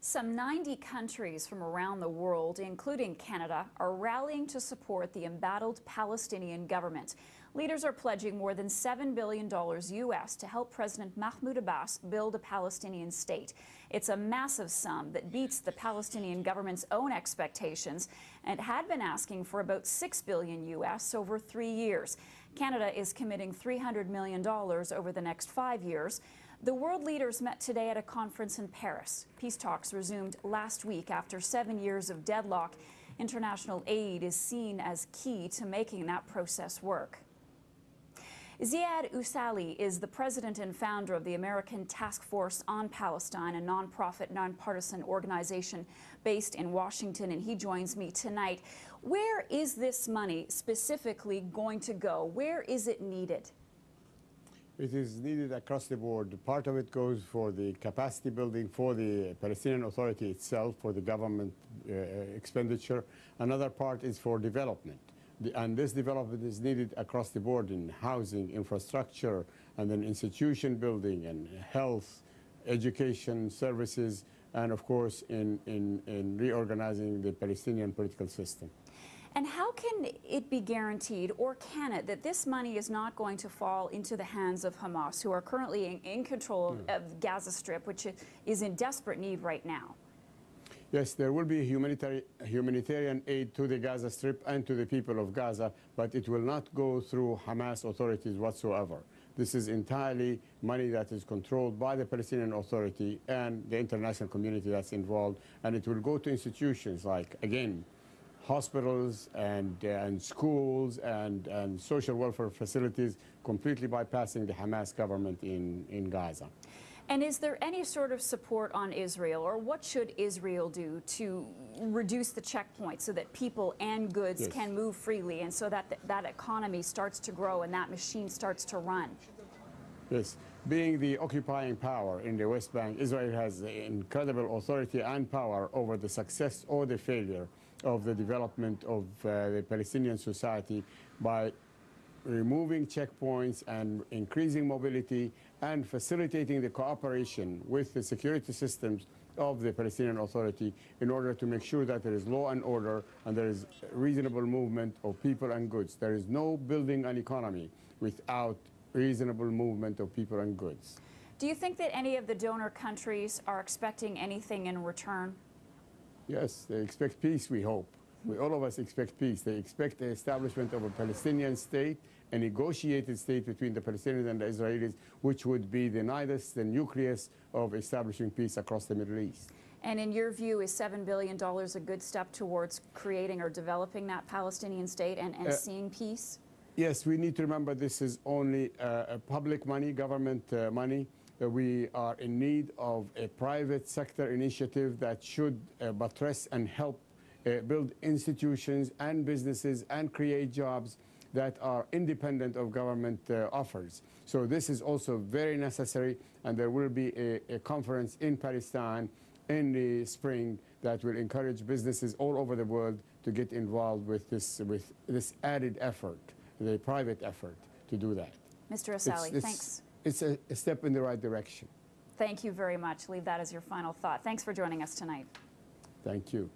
Some 90 countries from around the world, including Canada, are rallying to support the embattled Palestinian government. Leaders are pledging more than $7 billion U.S. to help President Mahmoud Abbas build a Palestinian state. It's a massive sum that beats the Palestinian government's own expectations and had been asking for about $6 billion U.S. over 3 years. Canada is committing $300 million over the next 5 years. The world leaders met today at a conference in Paris. Peace talks resumed last week after 7 years of deadlock. International aid is seen as key to making that process work. Ziad Asali is the president and founder of the American Task Force on Palestine, a nonprofit, nonpartisan organization based in Washington, and he joins me tonight. Where is this money specifically going to go? Where is it needed? It is needed across the board. Part of it goes for the capacity building for the Palestinian Authority itself, for the government expenditure. Another part is for development. And this development is needed across the board in housing, infrastructure, and then institution building and health, education, services, and of course in reorganizing the Palestinian political system. And how can it be guaranteed, or can it, that this money is not going to fall into the hands of Hamas, who are currently in control of Gaza Strip, which is in desperate need right now? Yes, there will be humanitarian aid to the Gaza Strip and to the people of Gaza, but it will not go through Hamas authorities whatsoever. This is entirely money that is controlled by the Palestinian Authority and the international community that's involved, and it will go to institutions like, again, hospitals and schools and social welfare facilities, completely bypassing the Hamas government in Gaza. And is there any sort of support on Israel, or what should Israel do to reduce the checkpoints so that people and goods can move freely, and so that that economy starts to grow and that machine starts to run? Yes. Being the occupying power in the West Bank, Israel has incredible authority and power over the success or the failure of the development of the Palestinian society by removing checkpoints and increasing mobility and facilitating the cooperation with the security systems of the Palestinian Authority in order to make sure that there is law and order and there is reasonable movement of people and goods. There is no building an economy without reasonable movement of people and goods. Do you think that any of the donor countries are expecting anything in return? Yes, they expect peace, we hope. All of us expect peace. They expect the establishment of a Palestinian state, a negotiated state between the Palestinians and the Israelis, which would be the nidus, the nucleus of establishing peace across the Middle East. And in your view, is $7 billion a good step towards creating or developing that Palestinian state and seeing peace? Yes, we need to remember this is only public money, government money. We are in need of a private sector initiative that should buttress and help build institutions and businesses and create jobs that are independent of government offers. So this is also very necessary, and there will be a conference in Palestine in the spring that will encourage businesses all over the world to get involved with this added effort, the private effort to do that. Mr. Asali, thanks. It's a step in the right direction. Thank you very much. Leave that as your final thought. Thanks for joining us tonight. Thank you.